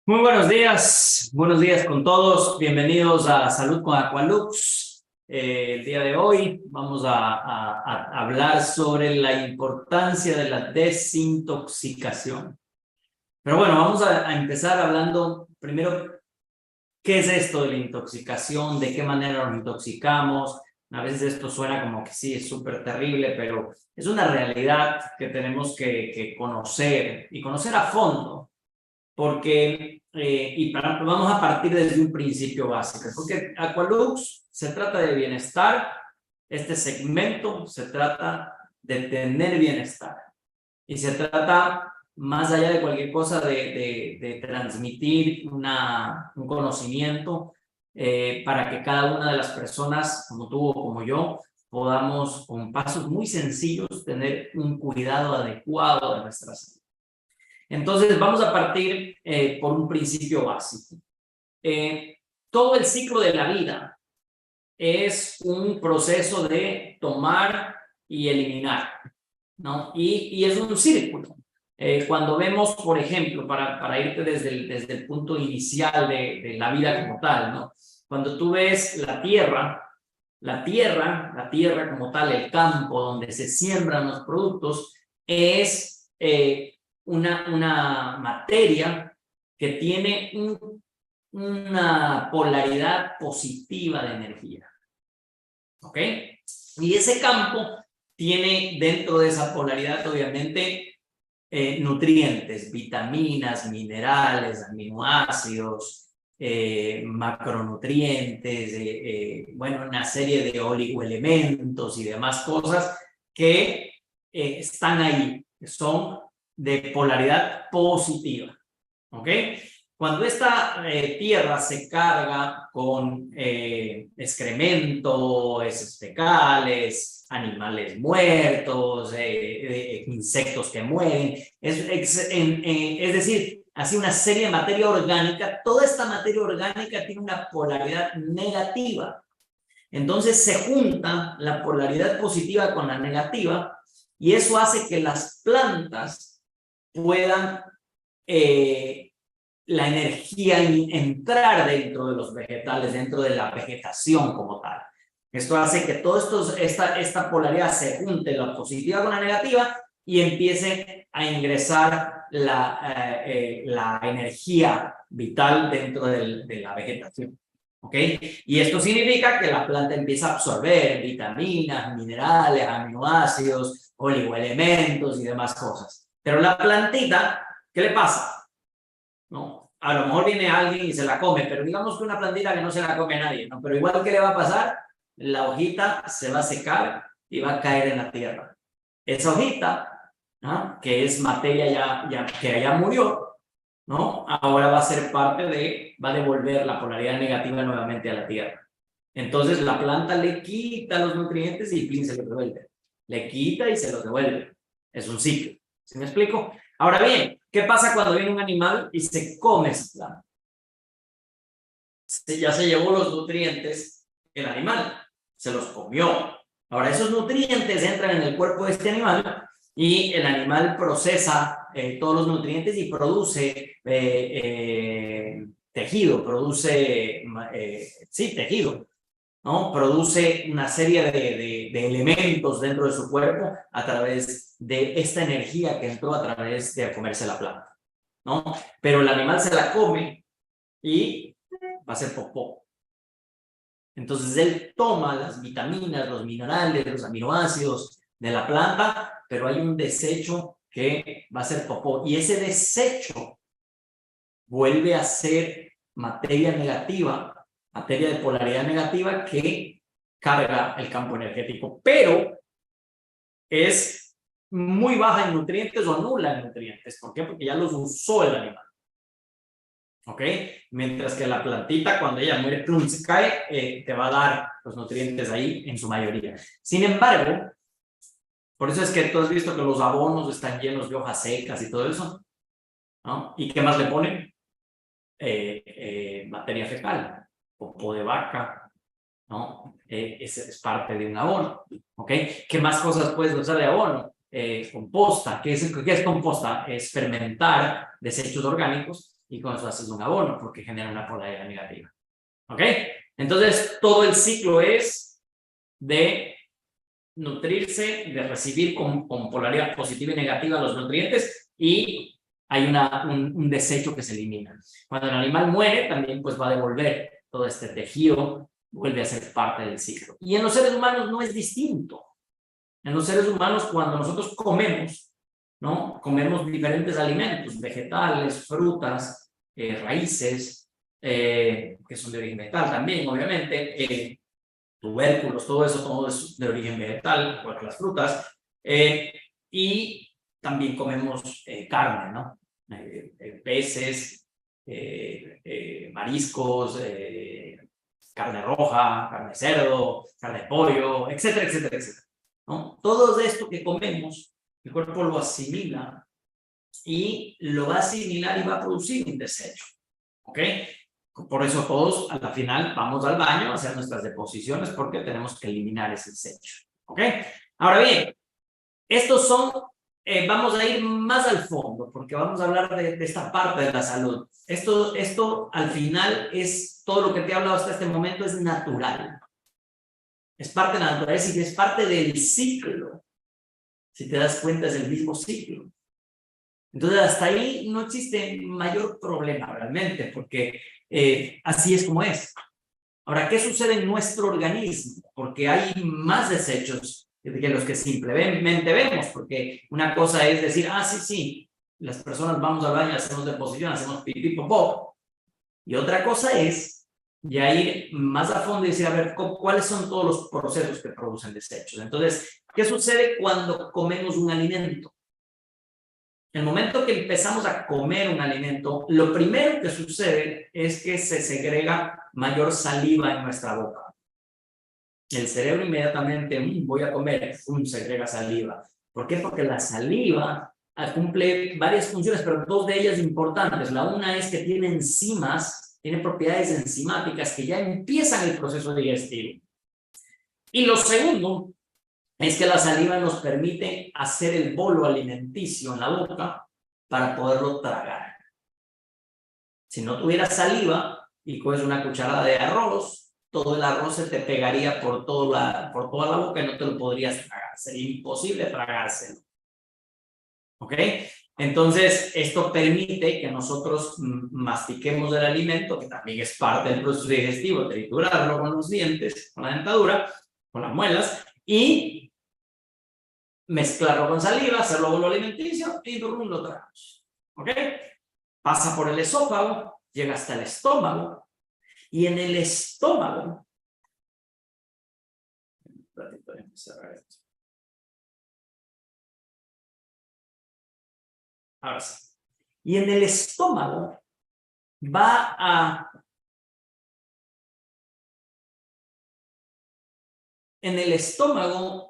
Muy buenos días con todos, bienvenidos a Salud con Aqualux. El día de hoy vamos a hablar sobre la importancia de la desintoxicación. Pero bueno, vamos a empezar hablando primero, ¿qué es esto de la intoxicación? ¿De qué manera nos intoxicamos? A veces esto suena como que sí, es súper terrible, pero es una realidad que tenemos que conocer y conocer a fondo. Porque, vamos a partir desde un principio básico, porque Aqualux se trata de bienestar, este segmento se trata de tener bienestar y se trata, más allá de cualquier cosa, de transmitir un conocimiento para que cada una de las personas, como tú o como yo, podamos, con pasos muy sencillos, tener un cuidado adecuado de nuestra salud. Entonces, vamos a partir por un principio básico. Todo el ciclo de la vida es un proceso de tomar y eliminar, ¿no? Y es un círculo. Cuando vemos, por ejemplo, para irte desde el punto inicial de la vida como tal, ¿no? Cuando tú ves la tierra como tal, el campo donde se siembran los productos, es una materia que tiene una polaridad positiva de energía. ¿Ok? Y ese campo tiene dentro de esa polaridad, obviamente, nutrientes, vitaminas, minerales, aminoácidos, macronutrientes, bueno, una serie de oligoelementos y demás cosas que están ahí, que son de polaridad positiva. ¿Ok? Cuando esta tierra se carga con excremento, heces fecales, animales muertos, insectos que mueren, es decir, así una serie de materia orgánica, toda esta materia orgánica tiene una polaridad negativa. Entonces se junta la polaridad positiva con la negativa y eso hace que las plantas puedan la energía entrar dentro de los vegetales, dentro de la vegetación como tal. Esto hace que esta polaridad se junte, la positiva con la negativa, y empiece a ingresar la energía vital dentro de la vegetación. ¿Ok? Y esto significa que la planta empieza a absorber vitaminas, minerales, aminoácidos, oligoelementos y demás cosas. Pero la plantita, ¿qué le pasa? ¿No? A lo mejor viene alguien y se la come, pero digamos que una plantita que no se la come nadie, ¿no? Pero igual, ¿qué le va a pasar? La hojita se va a secar y va a caer en la tierra. Esa hojita, ¿no? Que es materia que ya murió, ¿no? Ahora va a ser va a devolver la polaridad negativa nuevamente a la tierra. Entonces la planta le quita los nutrientes y se los devuelve. Le quita y se los devuelve. Es un ciclo. ¿Sí me explico? Ahora bien, ¿qué pasa cuando viene un animal y se come esa planta? Ya se llevó los nutrientes el animal, se los comió. Ahora esos nutrientes entran en el cuerpo de este animal y el animal procesa todos los nutrientes y produce tejido, tejido, ¿no? Produce una serie de elementos dentro de su cuerpo a través de esta energía que entró a través de comerse la planta, ¿no? Pero el animal se la come y va a ser popó. Entonces él toma las vitaminas, los minerales, los aminoácidos de la planta, pero hay un desecho que va a ser popó. Y ese desecho vuelve a ser materia negativa, materia de polaridad negativa que carga el campo energético, pero es muy baja en nutrientes o nula en nutrientes. ¿Por qué? Porque ya los usó el animal. ¿Ok? Mientras que la plantita, cuando ella muere, plum, se cae, te va a dar los nutrientes ahí en su mayoría. Sin embargo, por eso es que tú has visto que los abonos están llenos de hojas secas y todo eso, ¿no? ¿Y qué más le ponen? Materia fecal, popó de vaca, ¿no? Es parte de un abono, ¿ok? ¿Qué más cosas puedes usar de abono? Composta. ¿Qué es composta? Es fermentar desechos orgánicos y con eso haces un abono porque genera una polaridad negativa. ¿Ok? Entonces, todo el ciclo es de nutrirse, de recibir con polaridad positiva y negativa los nutrientes y hay un desecho que se elimina. Cuando el animal muere, también pues va a devolver todo este tejido, vuelve a ser parte del ciclo. Y en los seres humanos no es distinto. En los seres humanos, cuando nosotros comemos, ¿no? Comemos diferentes alimentos, vegetales, frutas, raíces, que son de origen vegetal también, obviamente, tubérculos, todo es de origen vegetal, igual que las frutas, y también comemos carne, ¿no? Peces, mariscos, carne roja, carne de cerdo, carne de pollo, etcétera, etcétera, etcétera, ¿no? Todo esto que comemos, el cuerpo lo asimila y lo va a asimilar y va a producir un desecho, ¿ok? Por eso todos a la final vamos al baño a hacer nuestras deposiciones porque tenemos que eliminar ese desecho, ¿ok? Ahora bien, estos son, vamos a ir más al fondo porque vamos a hablar de esta parte de la salud. Esto al final es todo lo que te he hablado hasta este momento es natural. Es parte de la naturaleza y es parte del ciclo. Si te das cuenta es el mismo ciclo. Entonces hasta ahí no existe mayor problema realmente porque así es como es. Ahora, ¿qué sucede en nuestro organismo? Porque hay más desechos que los que simplemente vemos, porque una cosa es decir, sí, las personas vamos al baño, hacemos deposición, hacemos pipí, popó, y otra cosa es ya ir más a fondo y decir, a ver, ¿cuáles son todos los procesos que producen desechos? Entonces, ¿qué sucede cuando comemos un alimento? El momento que empezamos a comer un alimento, lo primero que sucede es que se segrega mayor saliva en nuestra boca. El cerebro inmediatamente, voy a comer, segrega saliva. ¿Por qué? Porque la saliva cumple varias funciones, pero dos de ellas importantes. La una es que tiene enzimas, tiene propiedades enzimáticas que ya empiezan el proceso digestivo. Y lo segundo es que la saliva nos permite hacer el bolo alimenticio en la boca para poderlo tragar. Si no tuvieras saliva y coges una cucharada de arroz, todo el arroz se te pegaría por toda la boca y no te lo podrías tragar. Sería imposible tragárselo. ¿Ok? Entonces, esto permite que nosotros mastiquemos el alimento, que también es parte del proceso digestivo, triturarlo con los dientes, con la dentadura, con las muelas, y mezclarlo con saliva, hacerlo bolo alimenticio y lo tragamos. ¿Ok? Pasa por el esófago, llega hasta el estómago, y en el estómago, ahora sí, y en el estómago va a,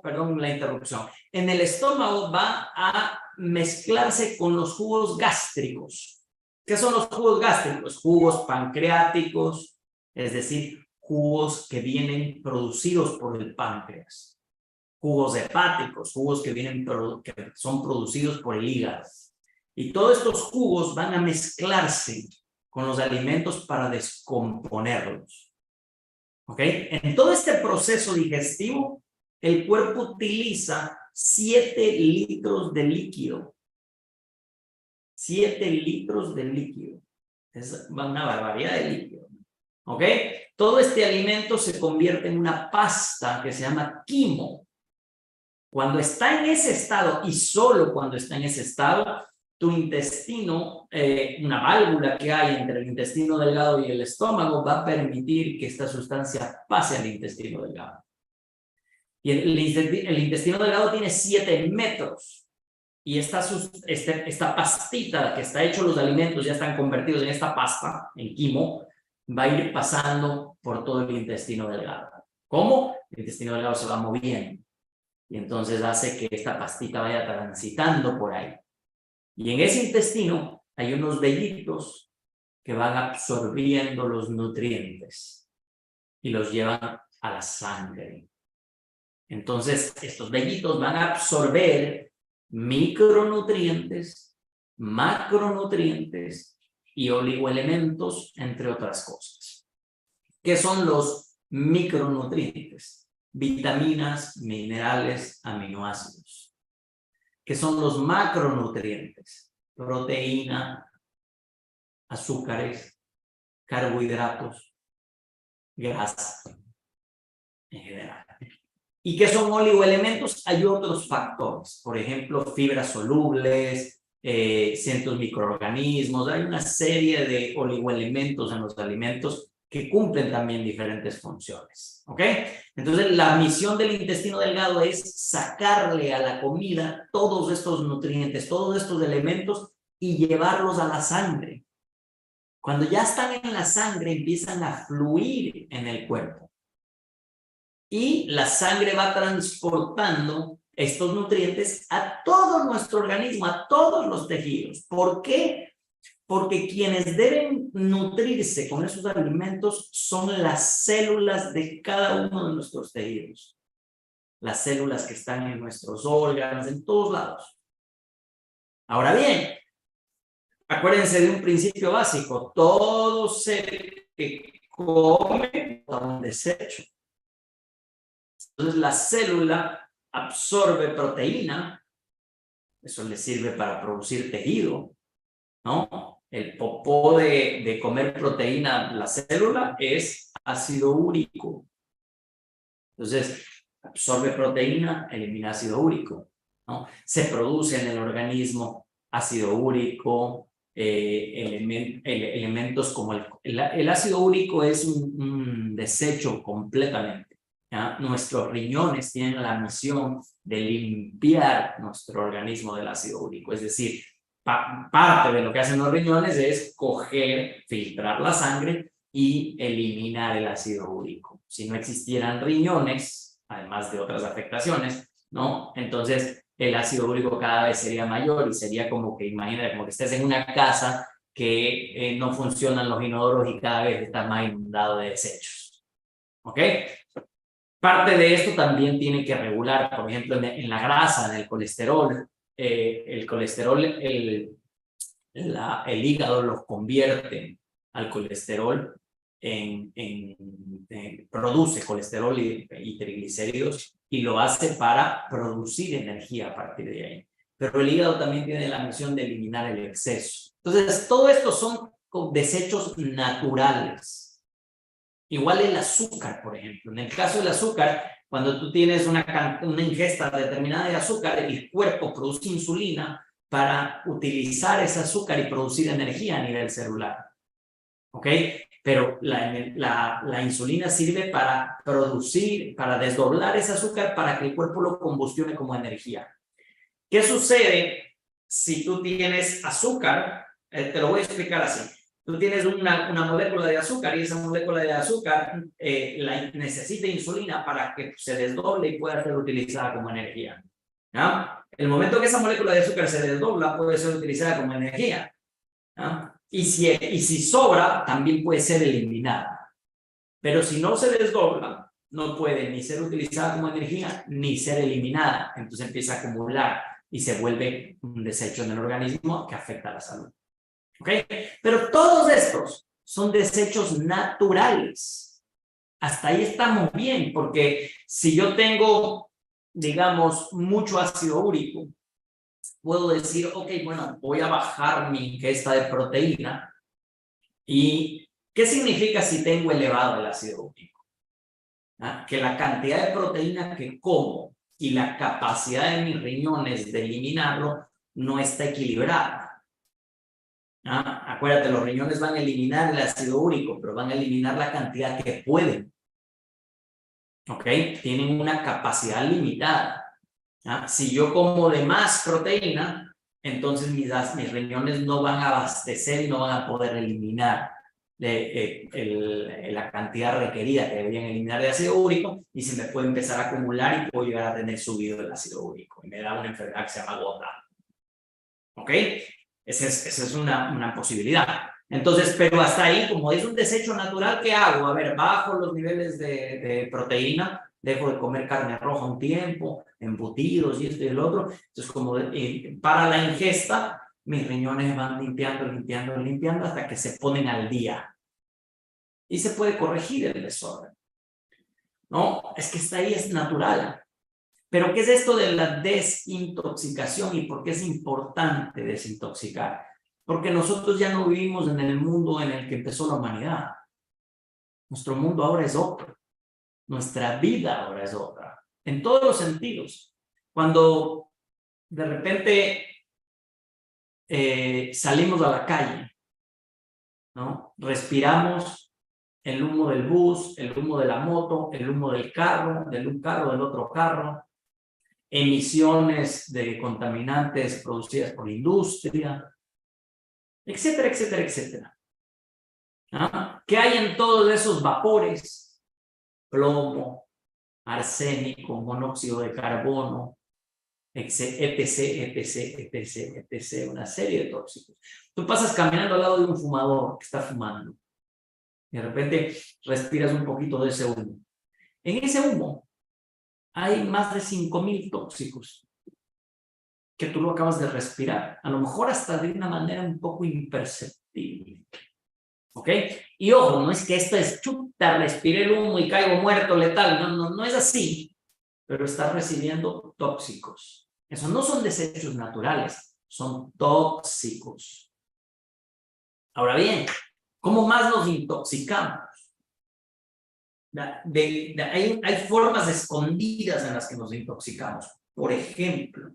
perdón la interrupción, en el estómago va a mezclarse con los jugos gástricos. ¿Qué son los jugos gástricos? Jugos pancreáticos, es decir, jugos que vienen producidos por el páncreas. Jugos hepáticos, jugos que son producidos por el hígado. Y todos estos jugos van a mezclarse con los alimentos para descomponerlos. ¿Ok? En todo este proceso digestivo, el cuerpo utiliza 7 litros de líquido. 7 litros de líquido. Es una barbaridad de líquido. ¿Ok? Todo este alimento se convierte en una pasta que se llama quimo. Cuando está en ese estado, y solo cuando está en ese estado, tu intestino, una válvula que hay entre el intestino delgado y el estómago, va a permitir que esta sustancia pase al intestino delgado. Y el intestino delgado tiene 7 metros. Y esta pastita que está hecho los alimentos, ya están convertidos en esta pasta, en quimo, va a ir pasando por todo el intestino delgado. ¿Cómo? El intestino delgado se va moviendo. Y entonces hace que esta pastita vaya transitando por ahí. Y en ese intestino hay unos vellitos que van absorbiendo los nutrientes y los llevan a la sangre. Entonces, estos vellitos van a absorber micronutrientes, macronutrientes y oligoelementos, entre otras cosas. ¿Qué son los micronutrientes? Vitaminas, minerales, aminoácidos. ¿Qué son los macronutrientes? Proteína, azúcares, carbohidratos, grasa en general. ¿Y qué son oligoelementos? Hay otros factores, por ejemplo, fibras solubles, ciertos microorganismos. Hay una serie de oligoelementos en los alimentos que cumplen también diferentes funciones, ¿ok? Entonces, la misión del intestino delgado es sacarle a la comida todos estos nutrientes, todos estos elementos y llevarlos a la sangre. Cuando ya están en la sangre, empiezan a fluir en el cuerpo. Y la sangre va transportando estos nutrientes a todo nuestro organismo, a todos los tejidos. ¿Por qué? Porque quienes deben nutrirse con esos alimentos son las células de cada uno de nuestros tejidos. Las células que están en nuestros órganos, en todos lados. Ahora bien, acuérdense de un principio básico. Todo ser que come da un desecho. Entonces la célula absorbe proteína, eso le sirve para producir tejido, ¿no? El popó de comer proteína, la célula, es ácido úrico. Entonces, absorbe proteína, elimina ácido úrico, ¿no? Se produce en el organismo ácido úrico, elementos como el ácido úrico es un desecho completamente. ¿Ya? Nuestros riñones tienen la misión de limpiar nuestro organismo del ácido úrico, es decir, parte de lo que hacen los riñones es coger, filtrar la sangre y eliminar el ácido úrico. Si no existieran riñones, además de otras afectaciones, ¿no? Entonces el ácido úrico cada vez sería mayor y sería como que, imagínate, como que estés en una casa que no funcionan los inodoros y cada vez está más inundado de desechos. ¿Ok? Parte de esto también tiene que regular, por ejemplo, en la grasa, en el colesterol. El colesterol, el hígado los convierte al colesterol produce colesterol y triglicéridos y lo hace para producir energía a partir de ahí. Pero el hígado también tiene la misión de eliminar el exceso. Entonces, todo esto son desechos naturales. Igual el azúcar, por ejemplo. En el caso del azúcar, cuando tú tienes una ingesta determinada de azúcar, el cuerpo produce insulina para utilizar ese azúcar y producir energía a nivel celular. ¿Ok? Pero la insulina sirve para producir, para desdoblar ese azúcar para que el cuerpo lo combustione como energía. ¿Qué sucede si tú tienes azúcar? Te lo voy a explicar así. Tú tienes una molécula de azúcar y esa molécula de azúcar necesita insulina para que se desdoble y pueda ser utilizada como energía. ¿Ya? El momento que esa molécula de azúcar se desdobla puede ser utilizada como energía. ¿Ya? Y si sobra, también puede ser eliminada. Pero si no se desdobla, no puede ni ser utilizada como energía ni ser eliminada. Entonces empieza a acumular y se vuelve un desecho en el organismo que afecta a la salud. ¿Ok? Pero todos estos son desechos naturales. Hasta ahí estamos bien, porque si yo tengo, digamos, mucho ácido úrico, puedo decir, ok, bueno, voy a bajar mi ingesta de proteína. ¿Y qué significa si tengo elevado el ácido úrico? ¿Ah? Que la cantidad de proteína que como y la capacidad de mis riñones de eliminarlo no está equilibrada. ¿Ah? Acuérdate, los riñones van a eliminar el ácido úrico, pero van a eliminar la cantidad que pueden. ¿Ok? Tienen una capacidad limitada. ¿Ah? Si yo como de más proteína, entonces mis riñones no van a abastecer y no van a poder eliminar la cantidad requerida que deberían eliminar de ácido úrico y se me puede empezar a acumular y puedo llegar a tener subido el ácido úrico y me da una enfermedad que se llama gota. ¿Ok? Esa es una posibilidad. Entonces, pero hasta ahí, como es un desecho natural, ¿qué hago? A ver, bajo los niveles de proteína, dejo de comer carne roja un tiempo, embutidos y esto y el otro. Entonces, como para la ingesta, mis riñones van limpiando hasta que se ponen al día. Y se puede corregir el desorden. No, es que está ahí, es natural. Pero ¿qué es esto de la desintoxicación y por qué es importante desintoxicar? Porque nosotros ya no vivimos en el mundo en el que empezó la humanidad. Nuestro mundo ahora es otro. Nuestra vida ahora es otra. En todos los sentidos. Cuando de repente salimos a la calle, ¿no? Respiramos el humo del bus, el humo de la moto, el humo del carro, del un carro, del otro carro, emisiones de contaminantes producidas por la industria, etcétera, etcétera, etcétera. ¿Ah? ¿Qué hay en todos esos vapores? Plomo, arsénico, monóxido de carbono, etc, etc, etc, etc, una serie de tóxicos. Tú pasas caminando al lado de un fumador que está fumando y de repente respiras un poquito de ese humo. En ese humo hay más de 5,000 tóxicos que tú lo acabas de respirar, a lo mejor hasta de una manera un poco imperceptible. ¿Ok? Y ojo, no es que esto es chuta, respiré el humo y caigo muerto letal, no es así, pero estás recibiendo tóxicos. Esos no son desechos naturales, son tóxicos. Ahora bien, ¿cómo más nos intoxicamos? Hay formas escondidas en las que nos intoxicamos. Por ejemplo,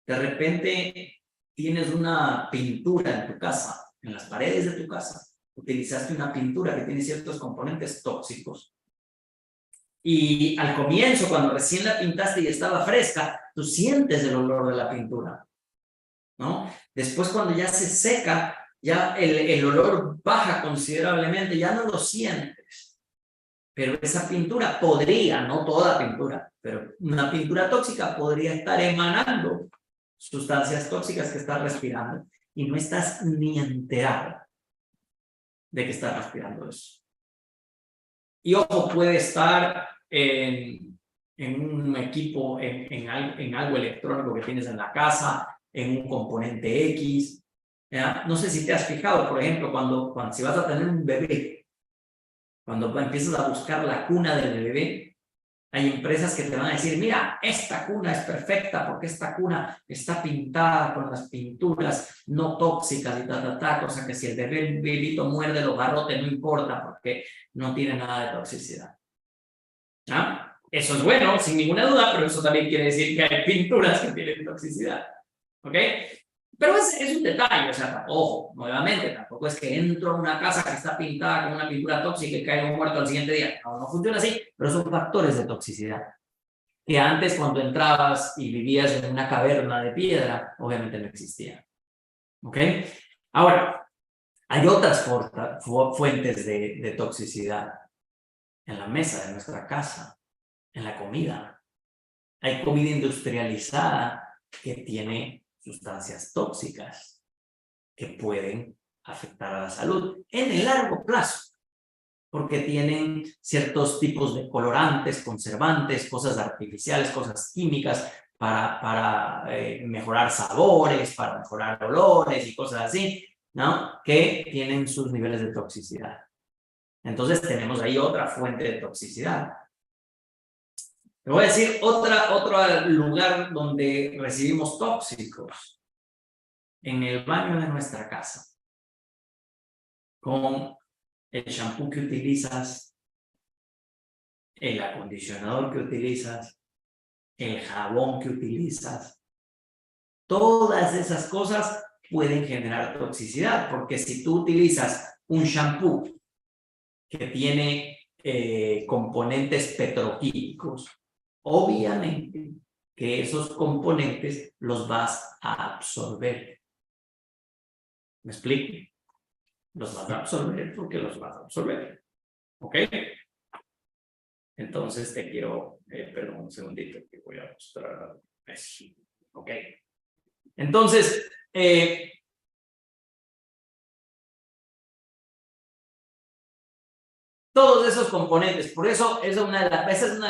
de repente tienes una pintura en tu casa, en las paredes de tu casa, utilizaste una pintura que tiene ciertos componentes tóxicos. Y al comienzo, cuando recién la pintaste y estaba fresca, tú sientes el olor de la pintura, ¿no? Después, cuando ya se seca, ya el olor baja considerablemente, ya no lo sientes. Pero esa pintura podría, no toda pintura, pero una pintura tóxica podría estar emanando sustancias tóxicas que estás respirando y no estás ni enterado de que estás respirando eso. Y ojo, puede estar en un equipo, en algo electrónico que tienes en la casa, en un componente X. ¿Ya? No sé si te has fijado, por ejemplo, cuando si vas a tener un bebé, cuando empiezas a buscar la cuna del bebé, hay empresas que te van a decir, mira, esta cuna es perfecta porque esta cuna está pintada con las pinturas no tóxicas y cosa que si el bebito muerde los garrotes no importa porque no tiene nada de toxicidad. ¿Ah? Eso es bueno, sin ninguna duda, pero eso también quiere decir que hay pinturas que tienen toxicidad. ¿Ok? Pero es un detalle, o sea, ojo, nuevamente, tampoco es que entro a una casa que está pintada con una pintura tóxica y caigo muerto al siguiente día. No funciona así, pero son factores de toxicidad. Que antes, cuando entrabas y vivías en una caverna de piedra, obviamente no existían. ¿Ok? Ahora, hay otras fuentes de toxicidad en la mesa de nuestra casa, en la comida. Hay comida industrializada que tiene sustancias tóxicas que pueden afectar a la salud en el largo plazo, porque tienen ciertos tipos de colorantes, conservantes, cosas artificiales, cosas químicas para mejorar sabores, para mejorar olores y cosas así, ¿no? Que tienen sus niveles de toxicidad. Entonces tenemos ahí otra fuente de toxicidad. Te voy a decir otro lugar donde recibimos tóxicos. En el baño de nuestra casa. Con el shampoo que utilizas, el acondicionador que utilizas, el jabón que utilizas. Todas esas cosas pueden generar toxicidad, porque si tú utilizas un shampoo que tiene componentes petroquímicos, obviamente que esos componentes los vas a absorber. ¿Me explico? Los vas a absorber porque los vas a absorber. ¿Ok? Entonces te quiero, perdón un segundito que voy a mostrar eso. ¿Ok? Entonces, todos esos componentes, por eso esa es una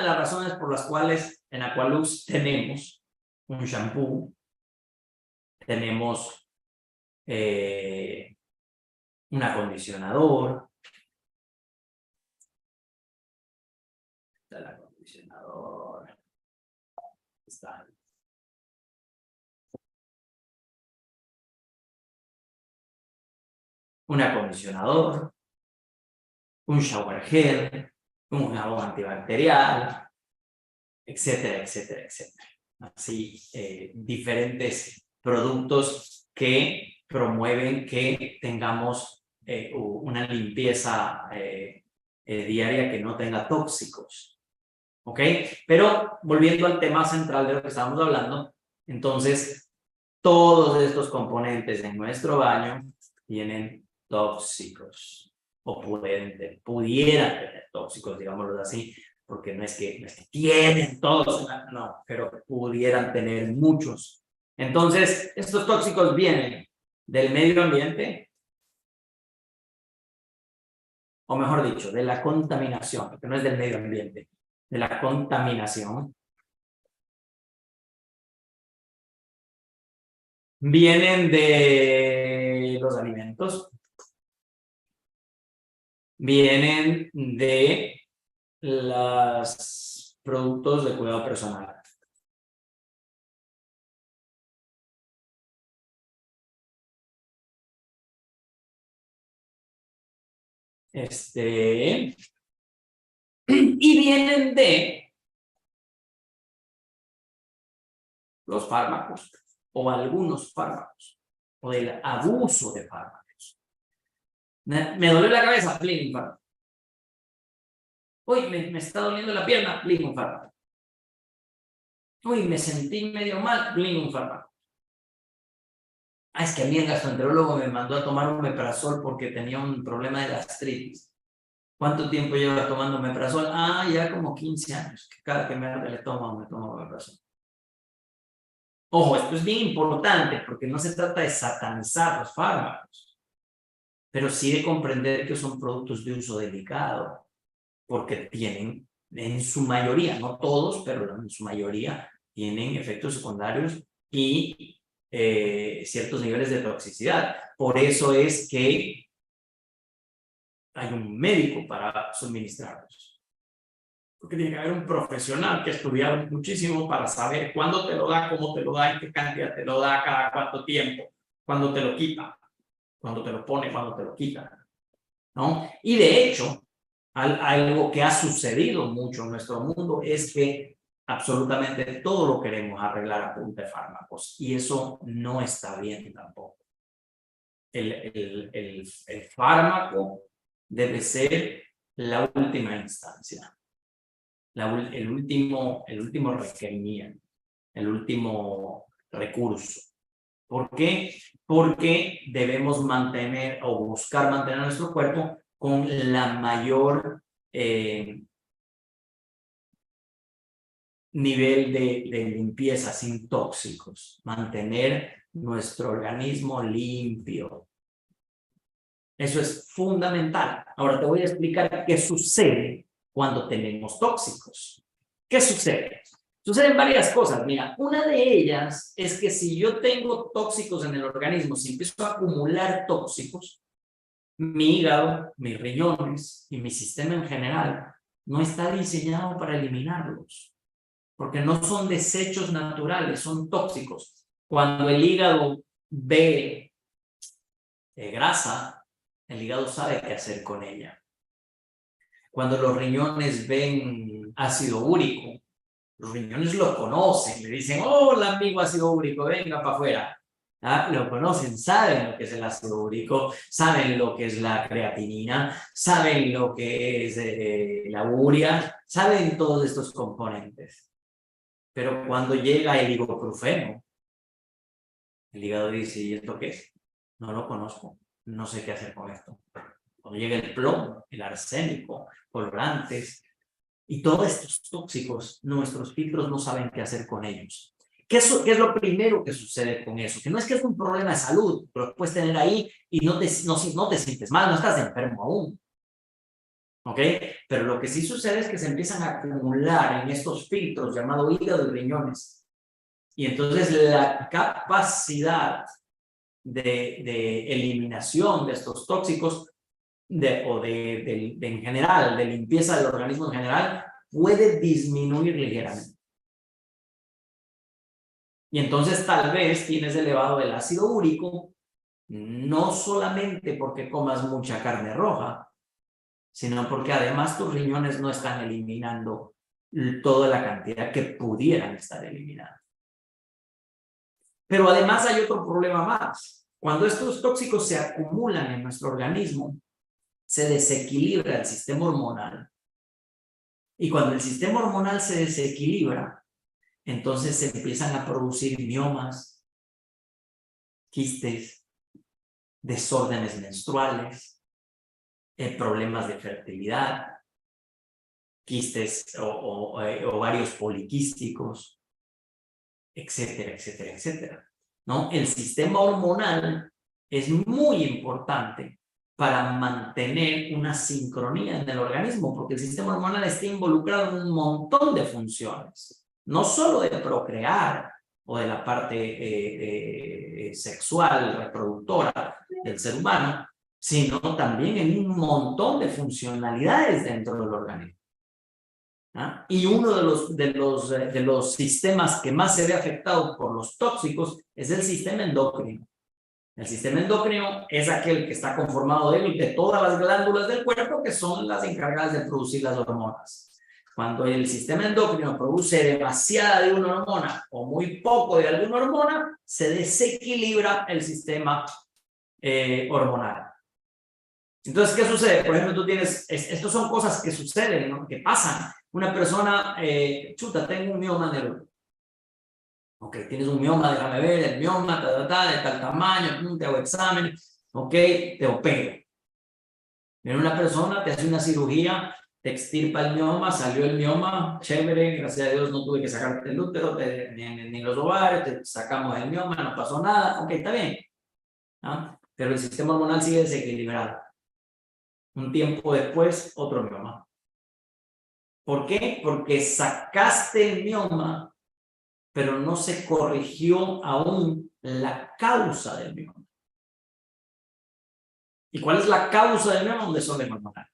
de las razones por las cuales en Aqualux tenemos un shampoo, tenemos un acondicionador. Está el acondicionador. Está. Un acondicionador, un shower gel, un jabón antibacterial, etcétera, etcétera, etcétera. Así, diferentes productos que promueven que tengamos una limpieza diaria que no tenga tóxicos. ¿Ok? Pero volviendo al tema central de lo que estábamos hablando, entonces, todos estos componentes en nuestro baño tienen tóxicos o pudieran tener tóxicos, digámoslo así, porque no es que tienen todos, no, pero pudieran tener muchos. Entonces, estos tóxicos vienen del medio ambiente, o mejor dicho, de la contaminación, porque no es del medio ambiente, de la contaminación. Vienen de los alimentos, vienen de los productos de cuidado personal. Y vienen de los fármacos o algunos fármacos o del abuso de fármacos. Me dolió la cabeza, un fármaco. Uy, me está doliendo la pierna, un fármaco. Uy, me sentí medio mal, un fármaco. Ah, es que a mí el gastroenterólogo me mandó a tomar un omeprazol porque tenía un problema de gastritis. ¿Cuánto tiempo llevas tomando omeprazol? Ah, ya como 15 años, que cada que me arde el estómago me tomo omeprazol. Ojo, esto es bien importante porque no se trata de satanizar los fármacos, pero sí de comprender que son productos de uso delicado, porque tienen, en su mayoría, no todos, pero en su mayoría, tienen efectos secundarios y ciertos niveles de toxicidad. Por eso es que hay un médico para suministrarlos. Porque tiene que haber un profesional que ha estudiado muchísimo para saber cuándo te lo da, cómo te lo da, en qué cantidad te lo da, cada cuánto tiempo, cuándo te lo quita, cuándo te lo pone, cuándo te lo quita, ¿no? Y de hecho, algo que ha sucedido mucho en nuestro mundo es que absolutamente todo lo queremos arreglar a punta de fármacos y eso no está bien tampoco. El fármaco debe ser la última instancia. El último requerimiento, el último recurso. ¿Por qué? Porque debemos mantener o buscar mantener nuestro cuerpo con la mayor nivel de limpieza, sin tóxicos. Mantener nuestro organismo limpio. Eso es fundamental. Ahora te voy a explicar qué sucede cuando tenemos tóxicos. ¿Qué sucede? Suceden varias cosas. Mira, una de ellas es que si yo tengo tóxicos en el organismo, si empiezo a acumular tóxicos, mi hígado, mis riñones y mi sistema en general no está diseñado para eliminarlos, porque no son desechos naturales, son tóxicos. Cuando el hígado ve grasa, el hígado sabe qué hacer con ella. Cuando los riñones ven ácido úrico, los riñones lo conocen, le dicen, hola amigo ácido úrico, venga para afuera. ¿Ah? Lo conocen, saben lo que es el ácido úrico, saben lo que es la creatinina, saben lo que es la urea, saben todos estos componentes. Pero cuando llega el ibuprofeno, el hígado dice, ¿y esto qué es? No lo conozco, no sé qué hacer con esto. Cuando llega el plomo, el arsénico, colorantes y todos estos tóxicos, nuestros filtros no saben qué hacer con ellos. ¿Qué es lo primero que sucede con eso? Que no es que es un problema de salud, pero lo puedes tener ahí y no te sientes mal, no estás enfermo aún. ¿Ok? Pero lo que sí sucede es que se empiezan a acumular en estos filtros llamados hígado y riñones. Y entonces la capacidad de eliminación de estos tóxicos en general, de limpieza del organismo en general, puede disminuir ligeramente. Y entonces tal vez tienes elevado el ácido úrico, no solamente porque comas mucha carne roja, sino porque además tus riñones no están eliminando toda la cantidad que pudieran estar eliminando. Pero además hay otro problema más. Cuando estos tóxicos se acumulan en nuestro organismo, se desequilibra el sistema hormonal. Y cuando el sistema hormonal se desequilibra, entonces se empiezan a producir miomas, quistes, desórdenes menstruales, problemas de fertilidad, quistes o ovarios poliquísticos, etcétera, etcétera, etcétera, ¿no? El sistema hormonal es muy importante para mantener una sincronía en el organismo, porque el sistema hormonal está involucrado en un montón de funciones, no solo de procrear o de la parte sexual, reproductora del ser humano, sino también en un montón de funcionalidades dentro del organismo. ¿Ah? Y uno de los sistemas que más se ve afectado por los tóxicos es el sistema endocrino. El sistema endocrino es aquel que está conformado de todas las glándulas del cuerpo que son las encargadas de producir las hormonas. Cuando el sistema endocrino produce demasiada de una hormona o muy poco de alguna hormona, se desequilibra el sistema hormonal. Entonces, ¿qué sucede? Por ejemplo, tú tienes, estas son cosas que suceden, ¿no? Que pasan. Una persona, tengo un mioma en el útero. Ok, tienes un mioma, déjame ver, el mioma, de tal tamaño, te hago examen, ok, te opero. Viene una persona, te hace una cirugía, te extirpa el mioma, salió el mioma, chévere, gracias a Dios no tuve que sacarte el útero, ni los ovarios, te sacamos el mioma, no pasó nada, ok, está bien. ¿Ah? Pero el sistema hormonal sigue desequilibrado. Un tiempo después, otro mioma. ¿Por qué? Porque sacaste el mioma, pero no se corrigió aún la causa del mioma. ¿Y cuál es la causa del mioma? Un desorden hormonal.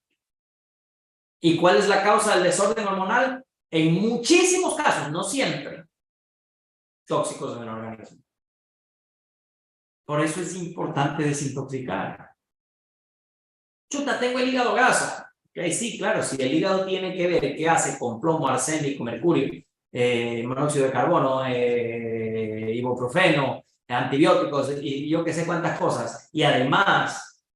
¿Y cuál es la causa del desorden hormonal? En muchísimos casos, no siempre, tóxicos en el organismo. Por eso es importante desintoxicar. Tengo el hígado graso. Okay, sí, claro, si el hígado tiene que ver qué hace con plomo, arsénico, mercurio, monóxido de carbono, ibuprofeno, antibióticos y yo que sé cuántas cosas, y además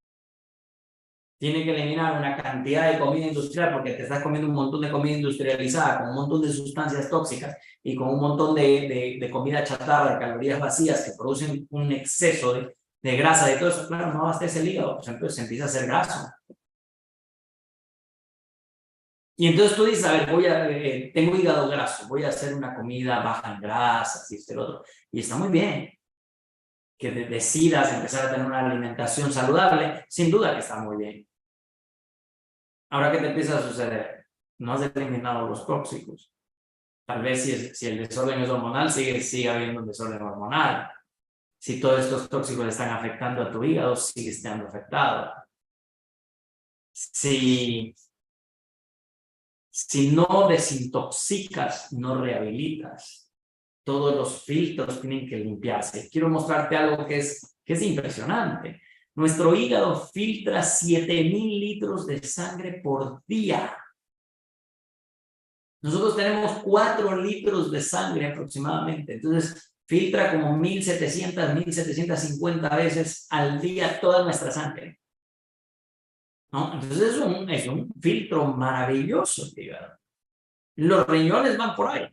tiene que eliminar una cantidad de comida industrial porque te estás comiendo un montón de comida industrializada con un montón de sustancias tóxicas y con un montón de comida chatarra, de calorías vacías que producen un exceso de grasa y todo eso, claro, no abastece el hígado, pues entonces se empieza a hacer graso. Y entonces tú dices, a ver, tengo hígado graso, voy a hacer una comida baja en grasas y esto y lo otro. Y está muy bien que decidas empezar a tener una alimentación saludable, sin duda que está muy bien. Ahora, ¿qué te empieza a suceder? No has eliminado los tóxicos. Tal vez si el desorden es hormonal, sigue habiendo un desorden hormonal. Si todos estos tóxicos están afectando a tu hígado, sigue estando afectado. Si no desintoxicas, no rehabilitas. Todos los filtros tienen que limpiarse. Quiero mostrarte algo que es impresionante. Nuestro hígado filtra 7,000 litros de sangre por día. Nosotros tenemos 4 litros de sangre aproximadamente. Entonces, filtra como 1,700, 1,750 veces al día toda nuestra sangre. ¿No? Entonces es un filtro maravilloso, digamos. Los riñones van por ahí,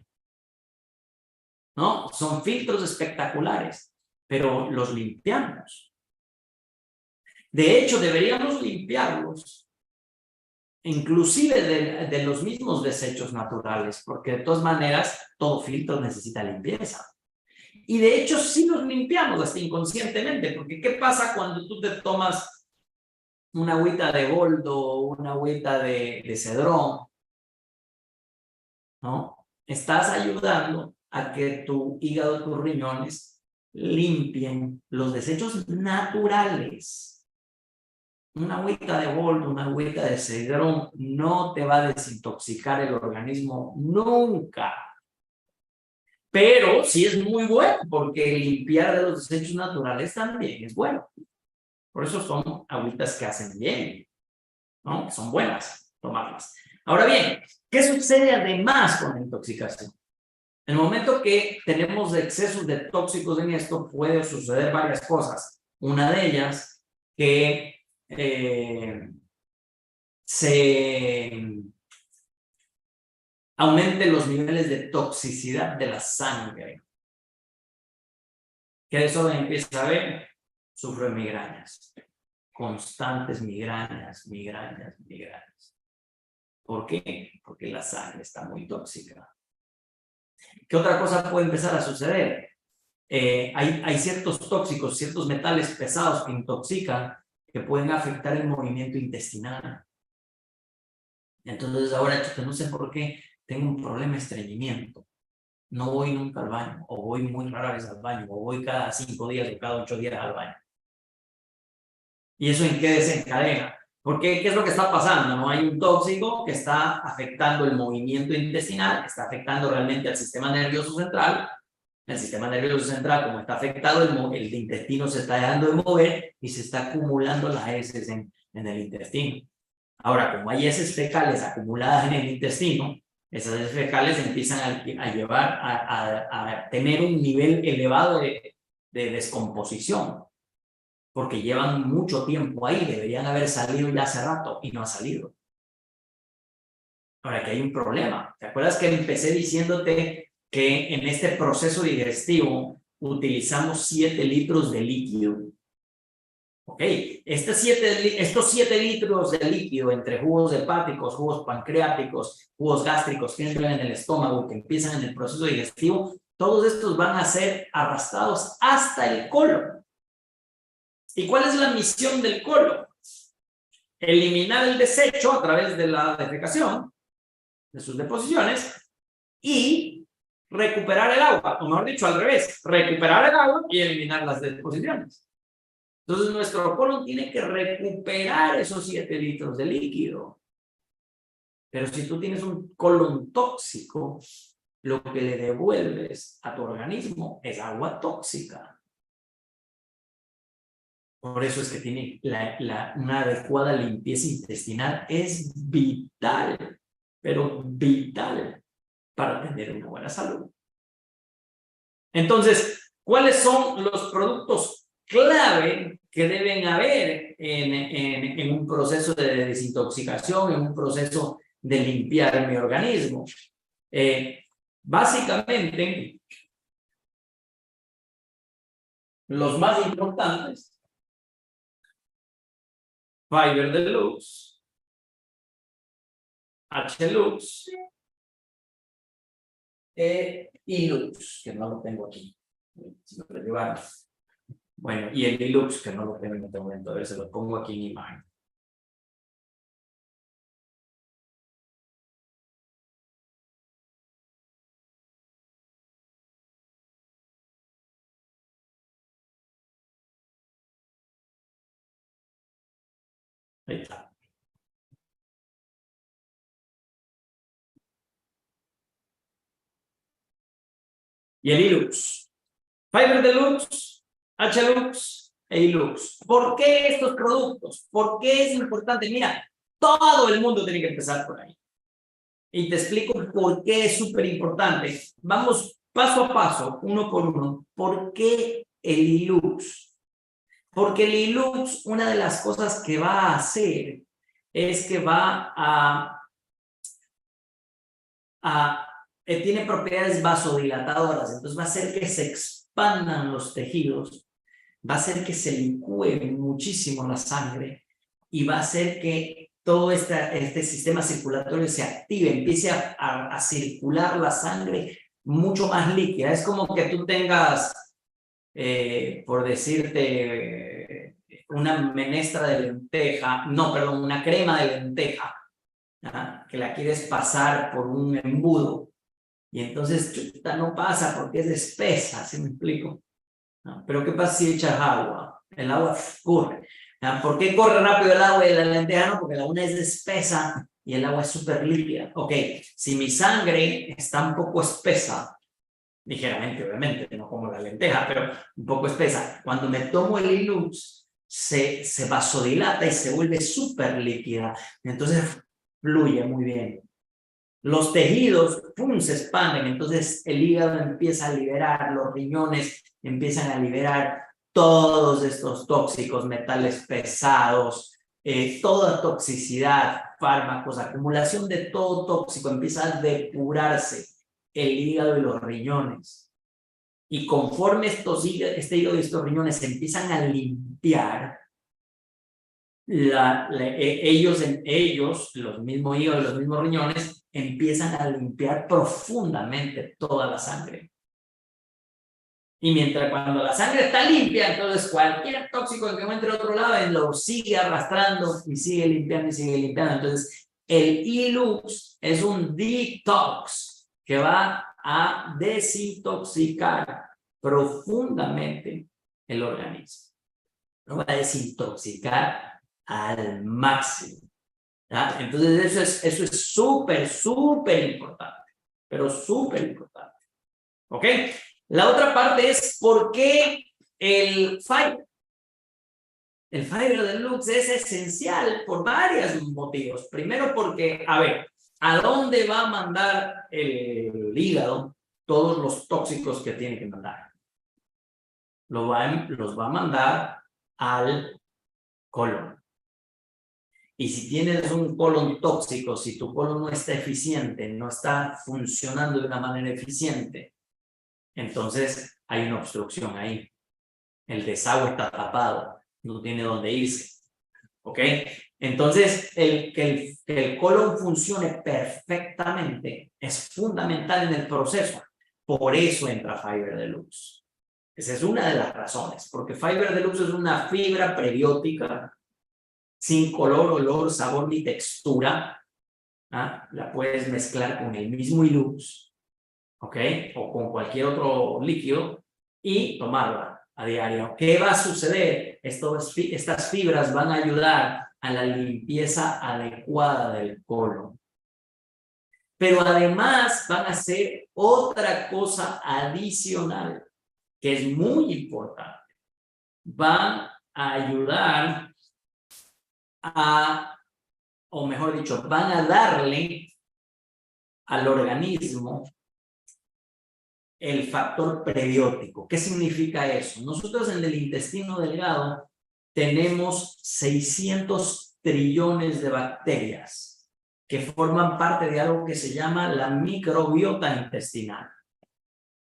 ¿no? Son filtros espectaculares, pero los limpiamos. De hecho, deberíamos limpiarlos, inclusive de los mismos desechos naturales, porque de todas maneras, todo filtro necesita limpieza. Y de hecho, sí los limpiamos hasta inconscientemente, porque ¿qué pasa cuando tú te tomas una agüita de boldo, una agüita de cedrón, ¿no? Estás ayudando a que tu hígado, tus riñones limpien los desechos naturales. Una agüita de boldo, una agüita de cedrón no te va a desintoxicar el organismo nunca. Pero sí es muy bueno, porque limpiar de los desechos naturales también es bueno. Por eso son agüitas que hacen bien, ¿no? Son buenas tomarlas. Ahora bien, ¿qué sucede además con la intoxicación? En el momento que tenemos excesos de tóxicos en esto, puede suceder varias cosas. Una de ellas, que se aumenten los niveles de toxicidad de la sangre. ¿Qué eso empieza a ver? Sufre migrañas. Constantes migrañas. ¿Por qué? Porque la sangre está muy tóxica. ¿Qué otra cosa puede empezar a suceder? Hay ciertos tóxicos, ciertos metales pesados que intoxican, que pueden afectar el movimiento intestinal. Entonces ahora, no sé por qué, tengo un problema de estreñimiento. No voy nunca al baño, o voy muy rara vez al baño, o voy cada 5 días o cada 8 días al baño. ¿Y eso en qué desencadena? Porque, ¿qué es lo que está pasando? No hay un tóxico que está afectando el movimiento intestinal, está afectando realmente al sistema nervioso central. El sistema nervioso central, como está afectado, el intestino se está dejando de mover y se está acumulando las heces en el intestino. Ahora, como hay heces fecales acumuladas en el intestino, esas heces fecales empiezan a llevar a tener un nivel elevado de descomposición, porque llevan mucho tiempo ahí, deberían haber salido ya hace rato y no ha salido. Ahora, que hay un problema. ¿Te acuerdas que empecé diciéndote que en este proceso digestivo utilizamos 7 litros de líquido? Ok, estos 7 litros de líquido entre jugos hepáticos, jugos pancreáticos, jugos gástricos que entran en el estómago, que empiezan en el proceso digestivo, todos estos van a ser arrastrados hasta el colon. ¿Y cuál es la misión del colon? Eliminar el desecho a través de la defecación, de sus deposiciones, y recuperar el agua, o mejor dicho, al revés, recuperar el agua y eliminar las deposiciones. Entonces, nuestro colon tiene que recuperar esos 7 litros de líquido. Pero si tú tienes un colon tóxico, lo que le devuelves a tu organismo es agua tóxica. Por eso es que tiene una adecuada limpieza intestinal es vital, pero vital para tener una buena salud. Entonces, ¿cuáles son los productos clave que deben haber en un proceso de desintoxicación, en un proceso de limpiar mi organismo? Básicamente, los más importantes: Fiber Deluxe, H-Lux y Lux, que no lo tengo aquí. Si me lo llevaron. Bueno, y el Ilux, que no lo tengo en este momento, a ver, se lo pongo aquí en imagen. Ahí está. Y el Ilux. Fiber Deluxe, H-Lux e Ilux. ¿Por qué estos productos? ¿Por qué es importante? Mira, todo el mundo tiene que empezar por ahí. Y te explico por qué es súper importante. Vamos paso a paso, uno por uno. ¿Por qué el Ilux? Porque el Ilux, una de las cosas que va a hacer es que va tiene propiedades vasodilatadoras, entonces va a hacer que se expandan los tejidos, va a hacer que se licúe muchísimo la sangre y va a hacer que todo este sistema circulatorio se active, empiece a circular la sangre mucho más líquida. Es como que tú tengas, por decirte, una menestra de lenteja, no, perdón, una crema de lenteja, que la quieres pasar por un embudo. Y entonces chuta, no pasa porque es espesa, ¿sí me explico? ¿no? Pero ¿qué pasa si echas agua? El agua corre. ¿No? ¿Por qué corre rápido el agua y la lenteja no? Porque la una es espesa y el agua es súper líquida. Ok, si mi sangre está un poco espesa, ligeramente obviamente, no como la lenteja, pero un poco espesa, cuando me tomo el Ilux, se vasodilata y se vuelve súper líquida. Entonces fluye muy bien. Los tejidos, ¡pum!, se expanden, entonces el hígado empieza a liberar, los riñones empiezan a liberar todos estos tóxicos, metales pesados, toda toxicidad, fármacos, acumulación de todo tóxico, empieza a depurarse el hígado y los riñones. Y conforme este hígado y estos riñones se empiezan a limpiar, ellos, los mismos hígados y los mismos riñones, empiezan a limpiar profundamente toda la sangre. Y mientras cuando la sangre está limpia, entonces cualquier tóxico que encuentre a otro lado lo sigue arrastrando y sigue limpiando y sigue limpiando. Entonces, el Ilux es un detox que va a desintoxicar profundamente el organismo. Lo va a desintoxicar al máximo. ¿Ya? Entonces eso es súper, súper importante, pero súper importante. ¿Ok? La otra parte es ¿por qué el Fiber? El Fiber Deluxe es esencial por varios motivos. Primero porque, a ver, ¿a dónde va a mandar el hígado todos los tóxicos que tiene que mandar? Los va a mandar al colon. Y si tienes un colon tóxico, si tu colon no está eficiente, no está funcionando de una manera eficiente, entonces hay una obstrucción ahí. El desagüe está tapado, no tiene dónde irse. ¿Ok? Entonces, que el colon funcione perfectamente es fundamental en el proceso. Por eso entra Fiber Deluxe. Esa es una de las razones, porque Fiber Deluxe es una fibra prebiótica sin color, olor, sabor ni textura. ¿Ah? La puedes mezclar con el mismo Ilux, ¿ok? O con cualquier otro líquido y tomarla a diario. ¿Qué va a suceder? Estas fibras van a ayudar a la limpieza adecuada del colon. Pero además van a hacer otra cosa adicional que es muy importante. Van a ayudar o mejor dicho, van a darle al organismo el factor prebiótico. ¿Qué significa eso? Nosotros en el intestino delgado tenemos 600 trillones de bacterias que forman parte de algo que se llama la microbiota intestinal.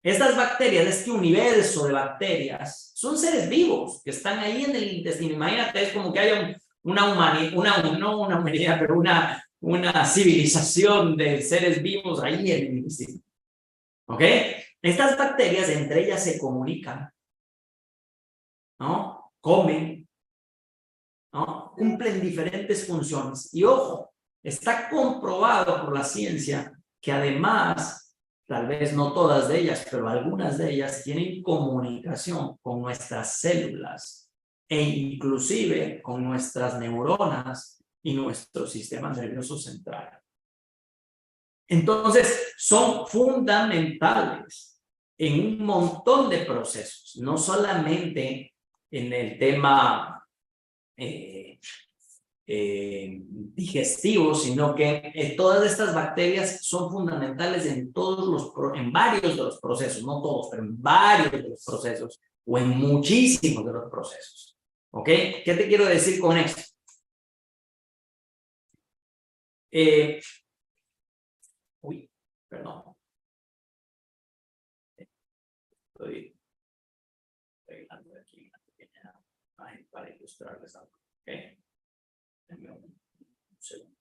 Estas bacterias, este universo de bacterias, son seres vivos que están ahí en el intestino. Imagínate, es como que haya una civilización de seres vivos ahí en el intestino. ¿Ok? Estas bacterias entre ellas se comunican, ¿no? Comen, ¿no? Cumplen diferentes funciones. Y ojo, está comprobado por la ciencia que además, tal vez no todas de ellas, pero algunas de ellas tienen comunicación con nuestras células e inclusive con nuestras neuronas y nuestro sistema nervioso central. Entonces, son fundamentales en un montón de procesos, no solamente en el tema digestivo, sino que todas estas bacterias son fundamentales en varios de los procesos, no todos, pero en varios de los procesos o en muchísimos de los procesos. ¿Ok? ¿Qué te quiero decir con esto? Uy, perdón. Estoy pegando aquí una pequeña imagen para ilustrarles algo. ¿Ok? Denme un segundo.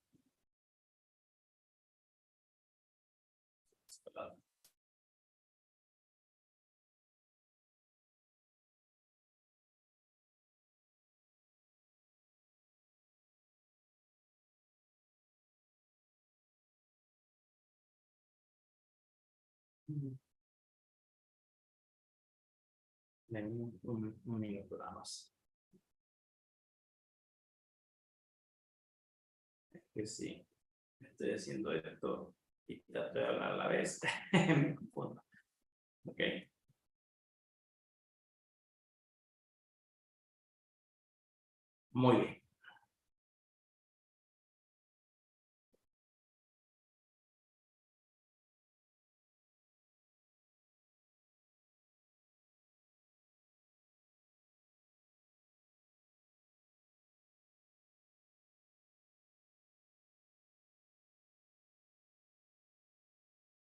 Un minuto nada más. Que sí, estoy haciendo esto y trato de hablar a la vez. Me confundo. Ok. Muy bien.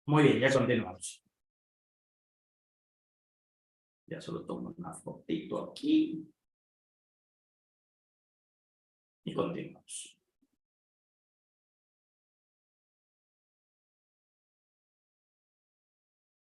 Muy bien, ya continuamos. Ya solo tomo una fotito aquí. Y continuamos.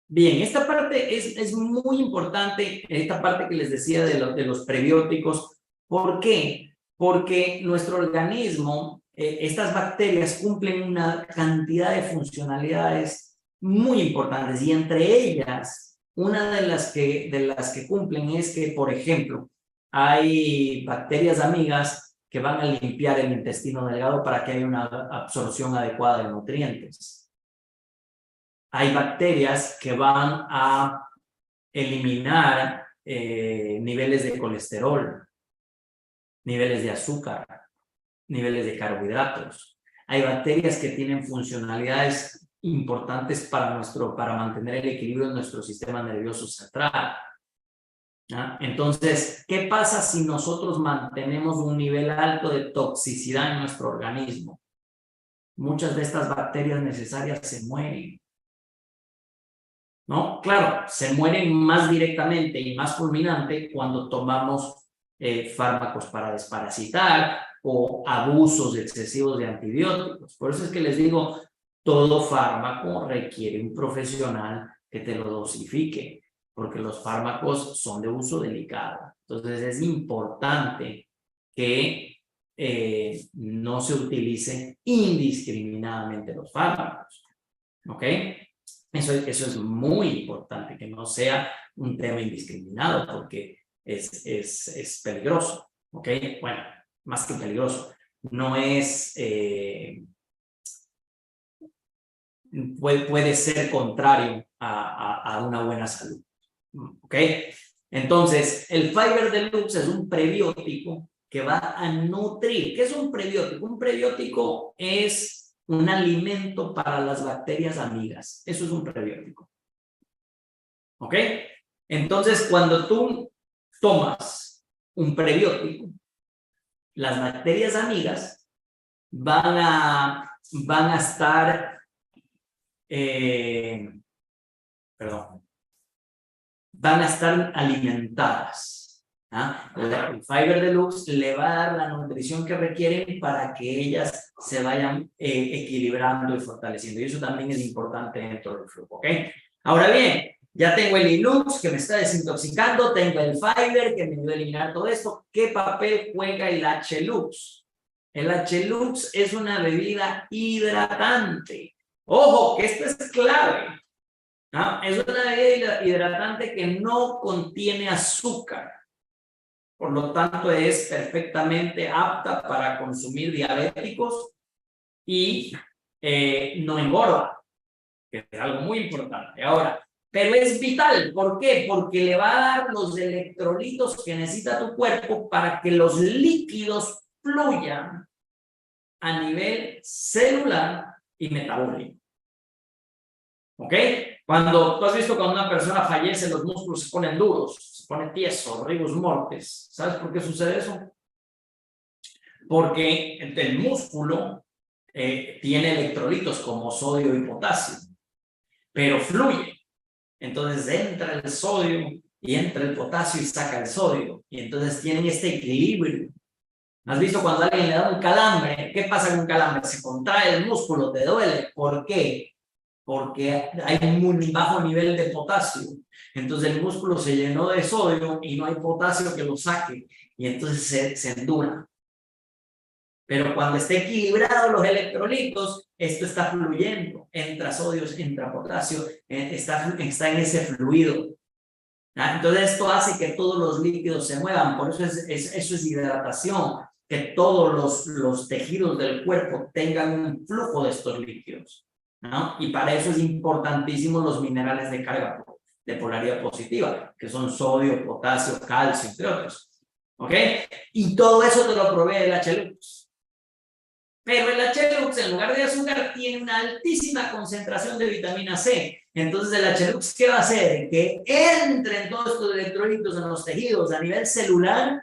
Bien, esta parte es muy importante, esta parte que les decía de los prebióticos. ¿Por qué? Porque nuestro organismo, estas bacterias cumplen una cantidad de funcionalidades muy importantes y entre ellas, una de las que cumplen es que, por ejemplo, hay bacterias amigas que van a limpiar el intestino delgado para que haya una absorción adecuada de nutrientes. Hay bacterias que van a eliminar niveles de colesterol, niveles de azúcar, niveles de carbohidratos. Hay bacterias que tienen funcionalidades importantes para mantener el equilibrio de nuestro sistema nervioso central. ¿Ah? Entonces, ¿qué pasa si nosotros mantenemos un nivel alto de toxicidad en nuestro organismo? Muchas de estas bacterias necesarias se mueren. ¿No? Claro, se mueren más directamente y más fulminante cuando tomamos fármacos para desparasitar o abusos excesivos de antibióticos. Por eso es que les digo, todo fármaco requiere un profesional que te lo dosifique, porque los fármacos son de uso delicado. Entonces es importante que no se utilicen indiscriminadamente los fármacos. ¿Ok? Eso es muy importante, que no sea un tema indiscriminado, porque es peligroso, ¿ok? Bueno, más que peligroso, no es, puede ser contrario a una buena salud, ¿ok? Entonces, el Fiber Deluxe es un prebiótico que va a nutrir. ¿Qué es un prebiótico? Un prebiótico es un alimento para las bacterias amigas. Eso es un prebiótico. ¿Ok? Entonces, cuando tú tomas un prebiótico, las bacterias amigas van a estar, perdón, van a estar alimentadas. ¿Ah? El Fiber Deluxe le va a dar la nutrición que requieren para que ellas se vayan equilibrando y fortaleciendo. Y eso también es importante dentro del flujo. ¿Ok? Ahora bien, ya tengo el Linux que me está desintoxicando, tengo el Fiber que me ayuda a eliminar todo esto. ¿Qué papel juega el H-Lux? El H-Lux es una bebida hidratante. Ojo, que esto es clave. ¿Ah? Es una bebida hidratante que no contiene azúcar. Por lo tanto, es perfectamente apta para consumir diabéticos y no engorda, que es algo muy importante. Ahora, pero es vital. ¿Por qué? Porque le va a dar los electrolitos que necesita tu cuerpo para que los líquidos fluyan a nivel celular y metabólico. ¿Ok? Cuando tú has visto cuando una persona fallece, los músculos se ponen duros, se pone tieso, rigor mortis. ¿Sabes por qué sucede eso? Porque el músculo tiene electrolitos como sodio y potasio, pero fluye. Entonces entra el sodio y entra el potasio y saca el sodio. Y entonces tienen este equilibrio. ¿Has visto cuando a alguien le da un calambre? ¿Qué pasa con un calambre? Se contrae el músculo, te duele. ¿Por qué? Porque hay un muy bajo nivel de potasio. Entonces el músculo se llenó de sodio y no hay potasio que lo saque. Y entonces se endura. Pero cuando esté equilibrado los electrolitos, esto está fluyendo. Entra sodio, entra potasio, está en ese fluido. ¿Ah? Entonces esto hace que todos los líquidos se muevan, por eso eso es hidratación, que todos los tejidos del cuerpo tengan un flujo de estos líquidos, ¿no? Y para eso es importantísimo los minerales de carga de polaridad positiva, que son sodio, potasio, calcio, entre otros. ¿Ok? Y todo eso te lo provee el H-Lux. Pero el H-Lux, en lugar de azúcar, tiene una altísima concentración de vitamina C. Entonces el H-Lux, ¿qué va a hacer? Que entren todos estos electrolitos en los tejidos a nivel celular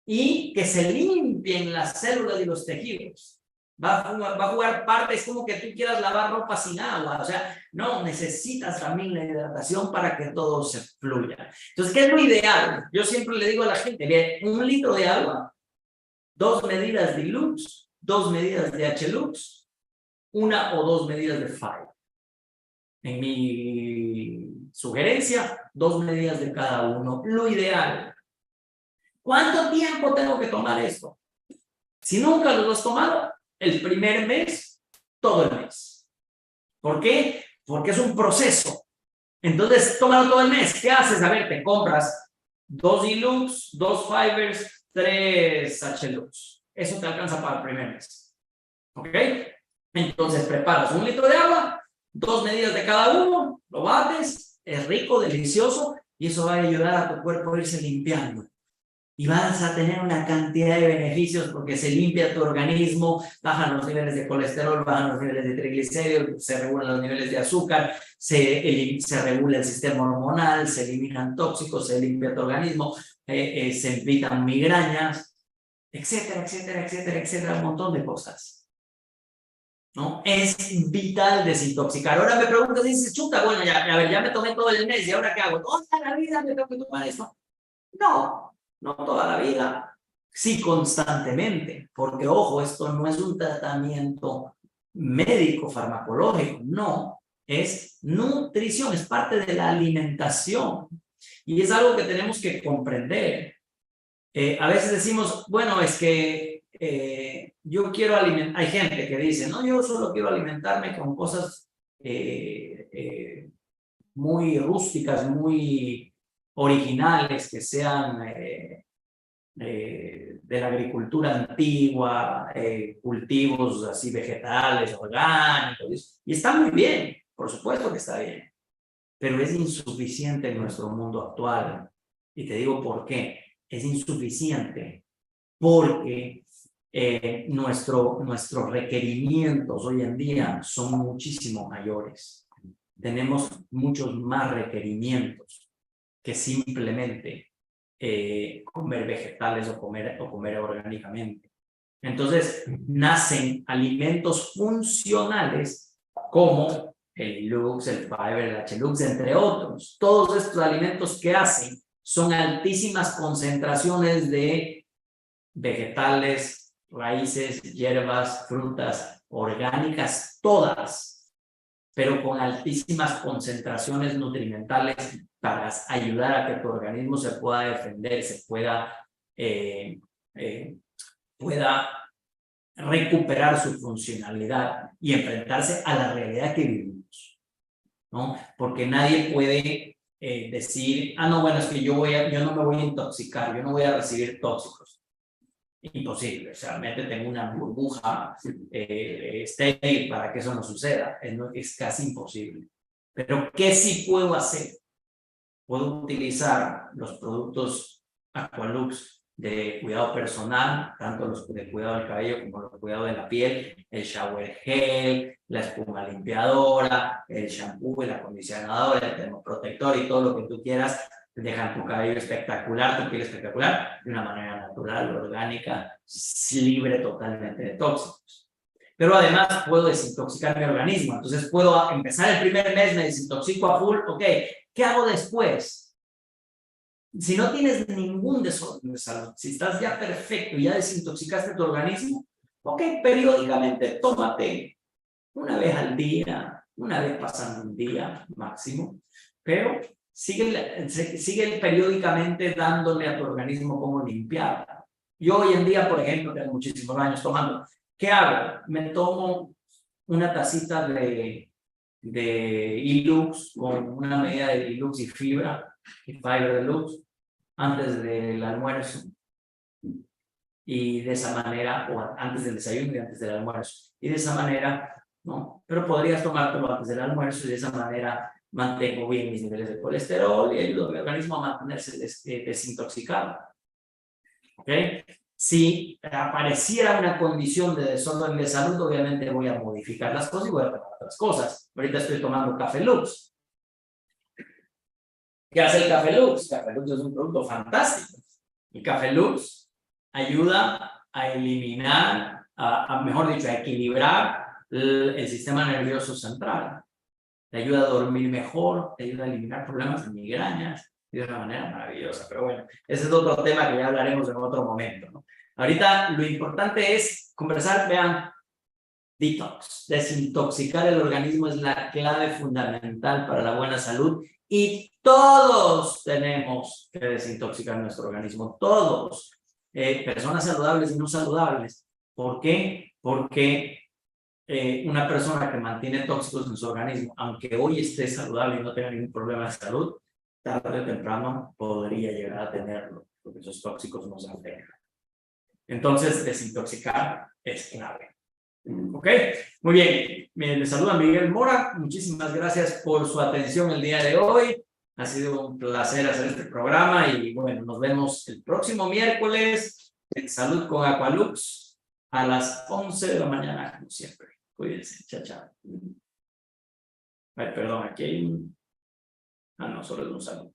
y que se limpien las células y los tejidos. Va a jugar parte, es como que tú quieras lavar ropa sin agua, o sea, no, necesitas también la hidratación para que todo se fluya. Entonces, ¿qué es lo ideal? Yo siempre le digo a la gente, bien, 1 litro de agua, 2 medidas de Lux, 2 medidas de H-Lux, 1 o 2 medidas de Five. En mi sugerencia, 2 medidas de cada uno, lo ideal. ¿Cuánto tiempo tengo que tomar esto? Si nunca lo has tomado, el primer mes, todo el mes. ¿Por qué? Porque es un proceso. Entonces, tómalo todo el mes. ¿Qué haces? A ver, te compras 2 Ilux, 2 Fibers, 3 H-Lux. Eso te alcanza para el primer mes. ¿Ok? Entonces, preparas 1 litro de agua, 2 medidas de cada uno, lo bates, es rico, delicioso, y eso va a ayudar a tu cuerpo a irse limpiando. Y vas a tener una cantidad de beneficios porque se limpia tu organismo, bajan los niveles de colesterol, bajan los niveles de triglicéridos, se regulan los niveles de azúcar, se regula el sistema hormonal, se eliminan tóxicos, se limpia tu organismo, se evitan migrañas, etcétera, etcétera, etcétera, etcétera, un montón de cosas, ¿no? Es vital desintoxicar. Ahora me preguntas, dices, chuta, bueno, ya, a ver, ya me tomé todo el mes, ¿y ahora qué hago? ¿Toda la vida me tengo que tomar esto? No. No toda la vida, sí constantemente, porque ojo, esto no es un tratamiento médico, farmacológico, no, es nutrición, es parte de la alimentación y es algo que tenemos que comprender. A veces decimos, bueno, es que yo quiero alimentar, hay gente que dice, no, yo solo quiero alimentarme con cosas muy rústicas, muy originales, que sean de la agricultura antigua, cultivos así vegetales, orgánicos, y está muy bien, por supuesto que está bien, pero es insuficiente en nuestro mundo actual. Y te digo por qué. Es insuficiente porque nuestros requerimientos hoy en día son muchísimo mayores. Tenemos muchos más requerimientos que simplemente comer vegetales o comer orgánicamente. Entonces, nacen alimentos funcionales como el Lux, el Fiber, el H-Lux, entre otros. Todos estos alimentos que hacen son altísimas concentraciones de vegetales, raíces, hierbas, frutas orgánicas, todas, pero con altísimas concentraciones nutrimentales para ayudar a que tu organismo se pueda defender, pueda recuperar su funcionalidad y enfrentarse a la realidad que vivimos, ¿no? Porque nadie puede decir, no, bueno, es que yo no me voy a intoxicar, yo no voy a recibir tóxicos. Imposible, o sea, métete en una burbuja estéril para que eso no suceda, es casi imposible. Pero, ¿qué sí puedo hacer? Puedo utilizar los productos Aqualux de cuidado personal, tanto los de cuidado del cabello como los de cuidado de la piel, el shower gel, la espuma limpiadora, el shampoo, el acondicionador, el termoprotector y todo lo que tú quieras, dejan tu cabello espectacular, tu piel espectacular, de una manera natural, orgánica, libre totalmente de tóxicos. Pero además puedo desintoxicar mi organismo, entonces puedo empezar el primer mes, me desintoxico a full, ok, ¿qué hago después? Si no tienes ningún desorden de salud, si estás ya perfecto y ya desintoxicaste tu organismo, ok, periódicamente tómate 1 vez al día, 1 vez pasando un día máximo, pero sigue periódicamente dándole a tu organismo cómo limpiar. Yo hoy en día, por ejemplo, tengo muchísimos años tomando. ¿Qué hago? Me tomo una tacita de Ilux con una medida de Ilux y fibra y Fiber Deluxe antes del almuerzo. Y de esa manera, o antes del desayuno y antes del almuerzo. Y de esa manera, no, pero podrías tomártelo antes del almuerzo y de esa manera mantengo bien mis niveles de colesterol y ayudo a mi organismo a mantenerse desintoxicado. ¿Ok? Si apareciera una condición de desorden de salud, obviamente voy a modificar las cosas y voy a tomar otras cosas. Ahorita estoy tomando Café Lux. ¿Qué hace el Café Lux? Café Lux es un producto fantástico. El Café Lux ayuda a eliminar, mejor dicho, a equilibrar el sistema nervioso central. Te ayuda a dormir mejor, te ayuda a eliminar problemas de migrañas de una manera maravillosa. Pero bueno, ese es otro tema que ya hablaremos en otro momento, ¿no? Ahorita lo importante es conversar, vean, detox, desintoxicar el organismo es la clave fundamental para la buena salud y todos tenemos que desintoxicar nuestro organismo, todos, personas saludables y no saludables. ¿Por qué? Porque una persona que mantiene tóxicos en su organismo, aunque hoy esté saludable y no tenga ningún problema de salud, tarde o temprano podría llegar a tenerlo, porque esos tóxicos nos afectan. Entonces, desintoxicar es clave. Ok, muy bien. Les saluda Miguel Mora. Muchísimas gracias por su atención el día de hoy. Ha sido un placer hacer este programa y bueno, nos vemos el próximo miércoles en Salud con Aqualux a las 11 de la mañana, como siempre. Cuídense, chao, chao. Ay, perdón, aquí hay un... Ah, no, solo es un saludo.